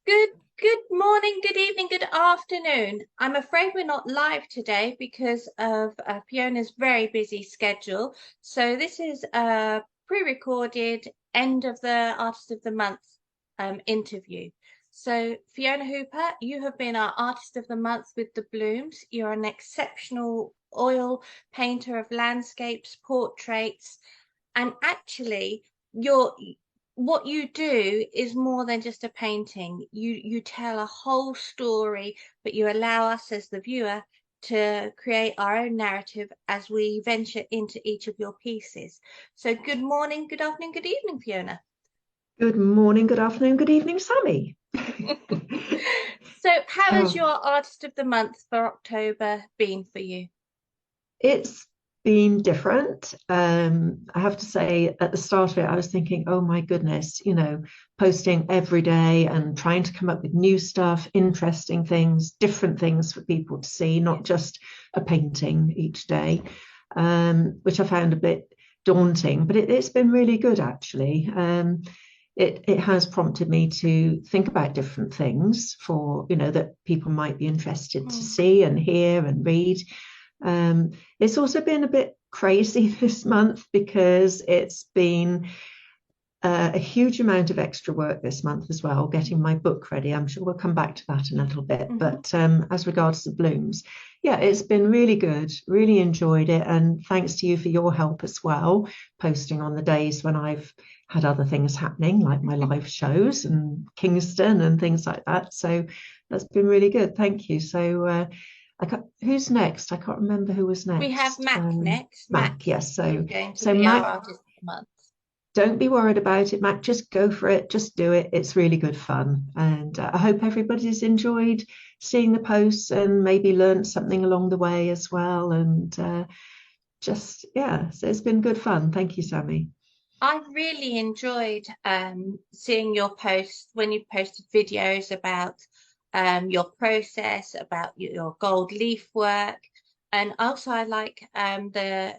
Good morning, good evening, good afternoon. I'm afraid we're not live today because of Fiona's very busy schedule. So this is a pre-recorded end of the Artist of the Month interview. So Fiona Hooper, you have been our Artist of the Month with the Bloomz. You're an exceptional oil painter of landscapes, portraits, and actually you're what you do is more than just a painting. You tell a whole story, but you allow us as the viewer to create our own narrative as we venture into each of your pieces. So good morning, good afternoon, good evening, Fiona. Good morning, good afternoon, good evening, Sammy. So how has Oh, your Artist of the Month for October been for you? it's been different. I have to say, at the start of it, I was thinking, oh my goodness, posting every day and trying to come up with new stuff, interesting things, different things for people to see, not just a painting each day, which I found a bit daunting, but it's been really good actually. It has prompted me to think about different things that people might be interested to Mm. see and hear and read. It's also been a bit crazy this month because it's been a huge amount of extra work this month as well, getting my book ready. I'm sure we'll come back to that in a little bit. Mhm. But as regards to Bloomz, yeah, it's been really good, really enjoyed it. And thanks to you for your help as well, posting on the days when I've had other things happening, like my live shows and Kingston and things like that. So that's been really good. Thank you. So who's next? I can't remember who was We have next. Mac next. Mac Mac, yes. is So going to so be our Mac, Artist of the Month. don't be worried about it, Mac. Just go for it. Just do it. It's really good fun. And I hope everybody's enjoyed seeing the posts and maybe learned something along the way as well. And yeah, so it's been good fun. Thank you, Sammy. I really enjoyed seeing your posts when you posted videos about your process, about your gold leaf work, and also I like the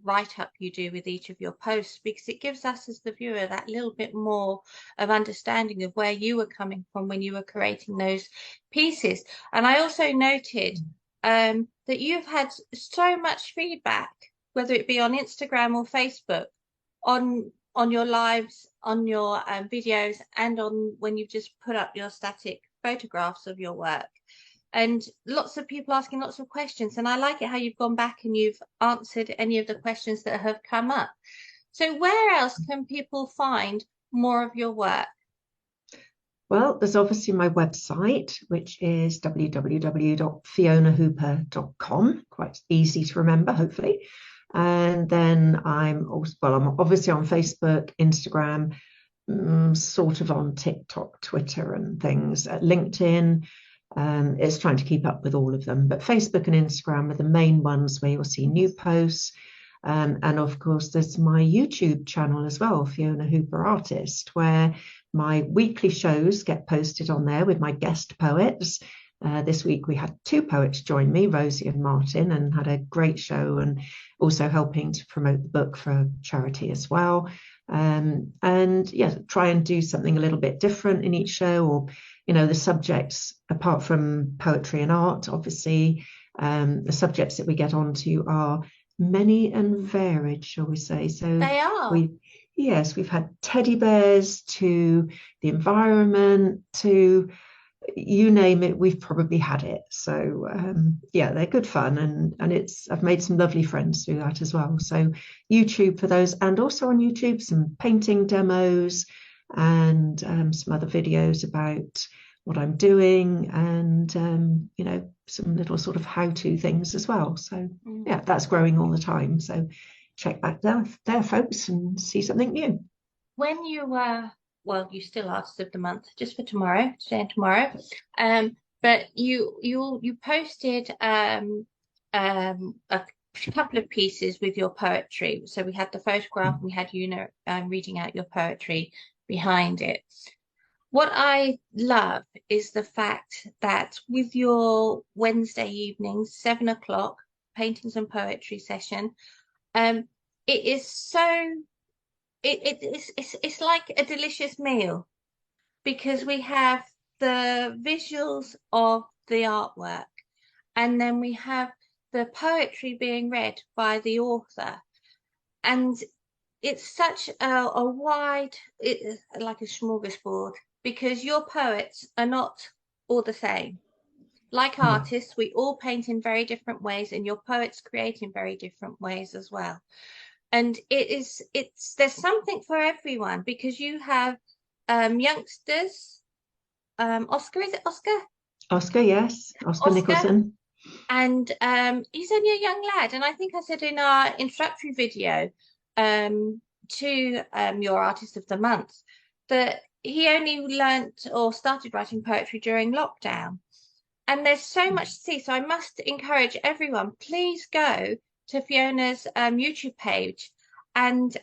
write up you do with each of your posts because it gives us as the viewer that little bit more of understanding of where you were coming from when you were creating those pieces. And I also noted that you've had so much feedback, whether it be on Instagram or Facebook on your lives, on your videos, and on when you just put up your static photographs of your work. And lots of people asking lots of questions. And I like it how you've gone back and you've answered any of the questions that have come up. So where else can people find more of your work? Well, there's obviously my website, which is www.fionahooper.com. Quite easy to remember, hopefully. And then I'm obviously on Facebook, Instagram, sort of on TikTok, Twitter, and things. LinkedIn is trying to keep up with all of them, but Facebook and Instagram are the main ones where you'll see new posts. And of course, there's my YouTube channel as well, Fiona Hooper Artist, where my weekly shows get posted on there with my guest poets. This week we had two poets join me, Rosie and Martin, and had a great show, and also helping to promote the book for charity as well. And yeah, try and do something a little bit different in each show, or the subjects apart from poetry and art, obviously, the subjects that we get onto are many and varied, shall we say. So They are. we yes, we've had teddy bears to the environment to you name it, we've probably had it. So yeah, they're good fun, and I've made some lovely friends through that as well. So YouTube for those, and also on YouTube some painting demos and some other videos about what I'm doing, and some little sort of how-to things as well. So Mm. yeah, that's growing all the time. So check back there, folks, and see something new. When you were, well, you still Artist of the Month, just for tomorrow, today and tomorrow. But you posted a couple of pieces with your poetry. So we had the photograph and we had you know reading out your poetry behind it. What I love is the fact that with your Wednesday evenings, 7 o'clock, paintings and poetry session, um, it is so it's like a delicious meal. because we have the visuals of the artwork, and then we have the poetry being read by the author. And it's such a wide, like a smorgasbord, because your poets are not all the same. Like No. artists, we all paint in very different ways, and your poets create in very different ways as well. And there's something for everyone, because you have youngsters, Oscar, is it Oscar? Oscar, yes, Oscar Oscar, Nicholson. and he's only a young lad. And I think I said in our introductory video to your Artist of the Month that he only learnt or started writing poetry during lockdown. And there's so much to see. So I must encourage everyone, please go to Fiona's YouTube page and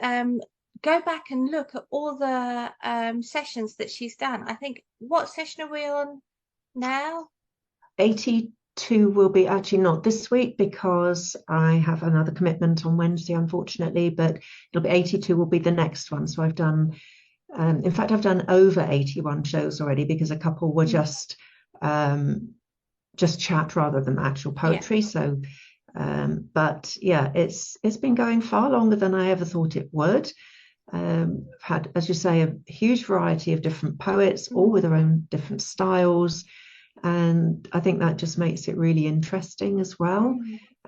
go back and look at all the sessions that she's done. I think, what session are we on now? 82 will be actually not this week because I have another commitment on Wednesday, unfortunately, but it'll be 82 will be the next one. So I've done, in fact, I've done over 81 shows already because a couple were just chat rather than actual poetry. Yeah. So, but yeah, it's been going far longer than I ever thought it would. Had, as you say, a huge variety of different poets, all with their own different styles. And I think that just makes it really interesting as well.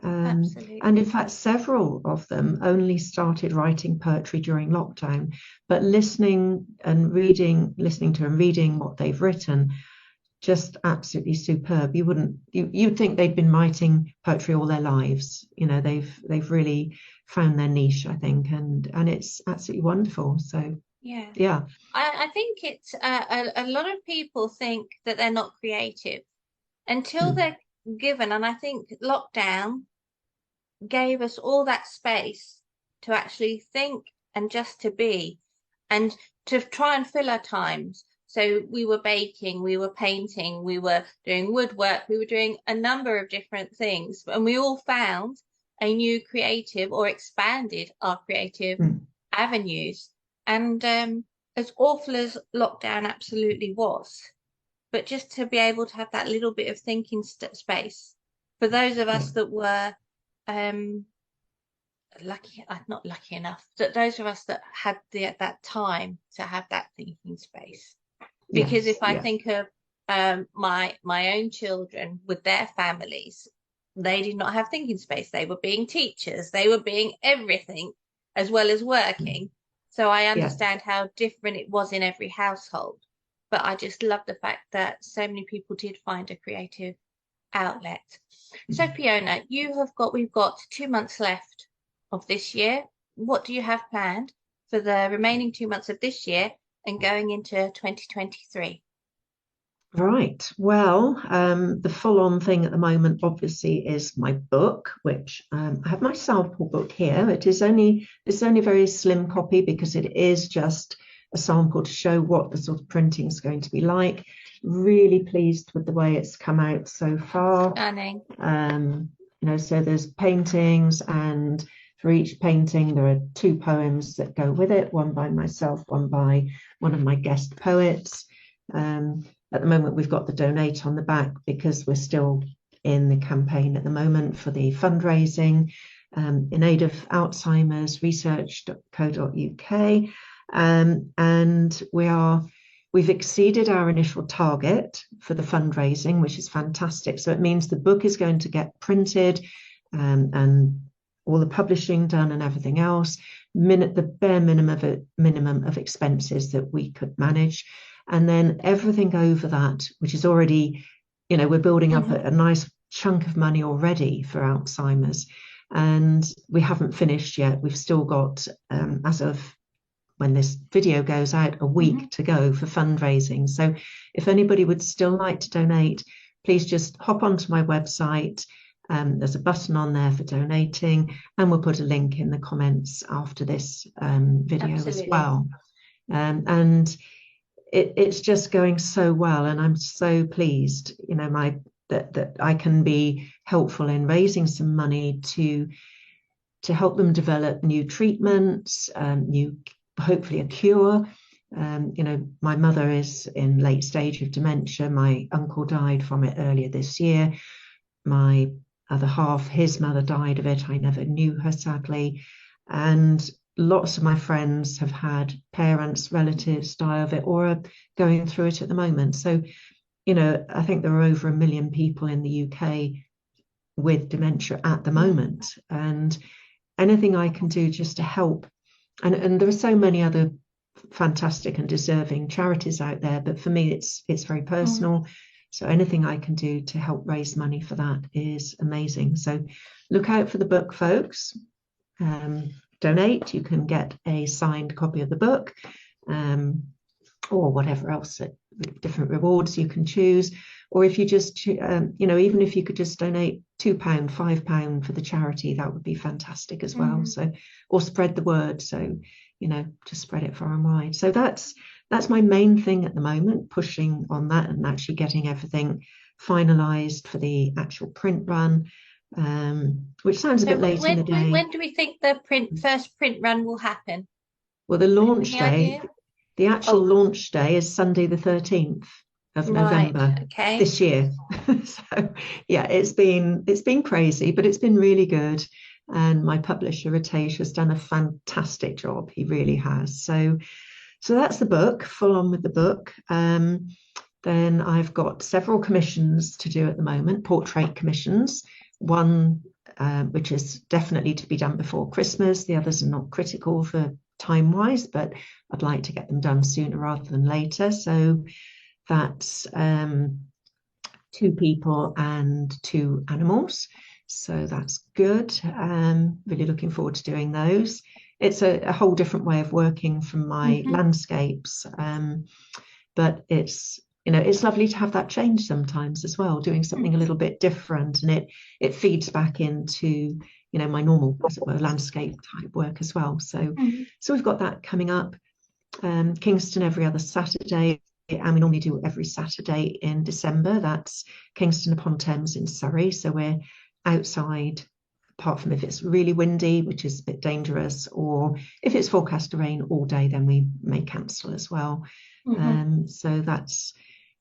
And in fact, several of them only started writing poetry during lockdown, but listening to and reading what they've written, just absolutely superb. You'd think they'd been writing poetry all their lives. You know, they've really found their niche, I think, and it's absolutely wonderful. So yeah. I think it's a lot of people think that they're not creative until they're given, and I think lockdown gave us all that space to actually think and just to be and to try and fill our times. So we were baking, we were painting, we were doing woodwork, we were doing a number of different things, and we all found a new creative or expanded our creative avenues. And as awful as lockdown absolutely was, but just to be able to have that little bit of thinking space for those of us that were not lucky enough, that those of us that had that time to have that thinking space. Because if I think of my own children with their families, they did not have thinking space. They were being teachers, they were being everything as well as working. So I understand how different it was in every household. But I just love the fact that so many people did find a creative outlet. So Fiona, we've got 2 months left of this year. What do you have planned for the remaining 2 months of this year and going into 2023? Right. Well, the full-on thing at the moment, obviously, is my book, which I have my sample book here. It's only a very slim copy because it is just a sample to show what the sort of printing is going to be like. Really pleased with the way it's come out so far. Stunning. So there's paintings, and for each painting there are 2 poems that go with it, one by myself, one by one of my guest poets. At the moment, we've got the donate on the back because we're still in the campaign at the moment for the fundraising in aid of Alzheimer's Research UK. And we've exceeded our initial target for the fundraising, which is fantastic. So it means the book is going to get printed and all the publishing done and everything else, the bare minimum of expenses that we could manage. And then everything over that, which is already, we're building up a nice chunk of money already for Alzheimer's. And we haven't finished yet. We've still got, as of when this video goes out, a week to go for fundraising. So if anybody would still like to donate, please just hop onto my website. There's a button on there for donating, and we'll put a link in the comments after this video as well. And it's just going so well, and I'm so pleased, that I can be helpful in raising some money to help them develop new treatments, hopefully a cure, My mother is in late stage of dementia. My uncle died from it earlier this year. My other half, his mother died of it. I never knew her, sadly. And lots of my friends have had parents, relatives die of it or are going through it at the moment. So, I think there are over 1 million people in the UK with dementia at the moment. And anything I can do just to help. And there are so many other fantastic and deserving charities out there, but for me it's very personal. So anything I can do to help raise money for that is amazing. So look out for the book, folks. Donate. You can get a signed copy of the book, or whatever else, different rewards you can choose. Or if you just even if you could just donate £2, £5 for the charity, that would be fantastic as well. So, or spread the word, so just spread it far and wide. So that's my main thing at the moment, pushing on that and actually getting everything finalized for the actual print run, which sounds a bit late in the day. When do we think the first print run will happen? Well, the launch day, the actual launch day is Sunday the 13th of November this year. So yeah, it's been crazy, but it's been really good. And my publisher Ritesh has done a fantastic job. He really has. So that's the book, full on with the book. Then I've got several commissions to do at the moment, portrait commissions. One which is definitely to be done before Christmas. The others are not critical for time-wise, but I'd like to get them done sooner rather than later. So that's 2 people and 2 animals. So that's good. Really looking forward to doing those. It's a whole different way of working from my landscapes, but it's lovely to have that change sometimes as well, doing something a little bit different, and it feeds back into my normal, as it were, landscape type work as well. So we've got that coming up. Kingston every other Saturday, and we normally do every Saturday in December. That's Kingston upon Thames in Surrey. So we're outside, apart from if it's really windy, which is a bit dangerous, or if it's forecast to rain all day, then we may cancel as well. So that's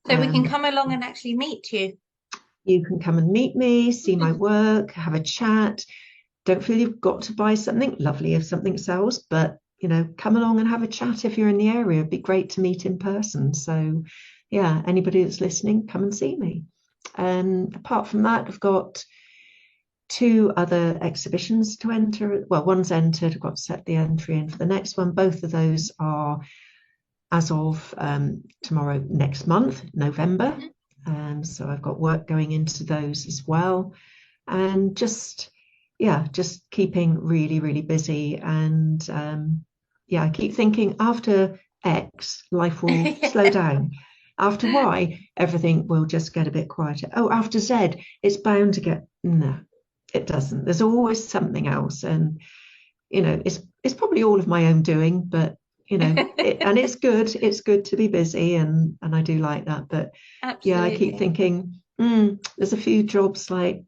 so we can come along and actually meet you. You can come and meet me, see my work, have a chat. Don't feel you've got to buy something. Lovely if something sells, but come along and have a chat if you're in the area. It'd be great to meet in person. So yeah, anybody that's listening, come and see me. Apart from that, I've got 2 other exhibitions to enter. Well, one's entered. I've got to set the entry in for the next one. Both of those are as of tomorrow, next month, November. So I've got work going into those as well. And just keeping really, really busy. And I keep thinking after X, life will slow down. After Y, everything will just get a bit quieter. Oh, after Z, it's bound to get, no, it doesn't. There's always something else. And, it's probably all of my own doing, but, and it's good. It's good to be busy, and I do like that. But absolutely. I keep thinking, there's a few jobs like,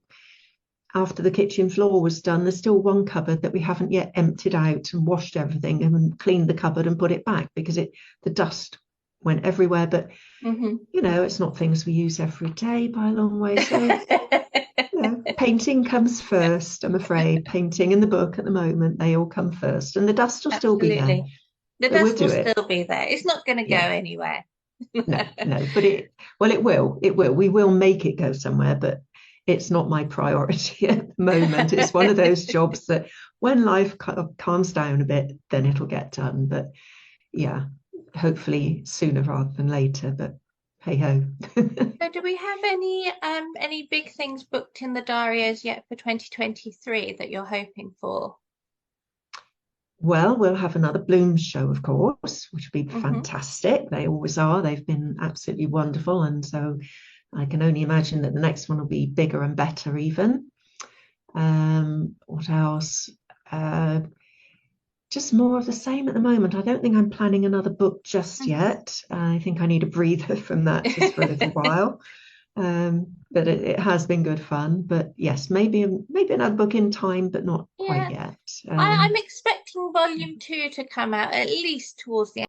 after the kitchen floor was done, there's still one cupboard that we haven't yet emptied out and washed everything and cleaned the cupboard and put it back because the dust went everywhere. But it's not things we use every day by a long way. So painting comes first, I'm afraid. Painting and the book at the moment, they all come first, and the dust will still be there. The dust will still be there. It's not going to go anywhere. No, but it will. We will make it go somewhere, but it's not my priority at the moment. It's one of those jobs that when life calms down a bit, then it'll get done. But yeah, hopefully sooner rather than later. But hey ho. So do we have any big things booked in the diary as yet for 2023 that you're hoping for? Well, we'll have another Bloomz show, of course, which will be fantastic. They always are. They've been absolutely wonderful. And so I can only imagine that the next one will be bigger and better even. What else? Just more of the same at the moment. I don't think I'm planning another book just yet. I think I need a breather from that just for a little while. But it has been good fun. But yes, maybe another book in time, but not quite yet. I'm expecting volume 2 to come out at least towards the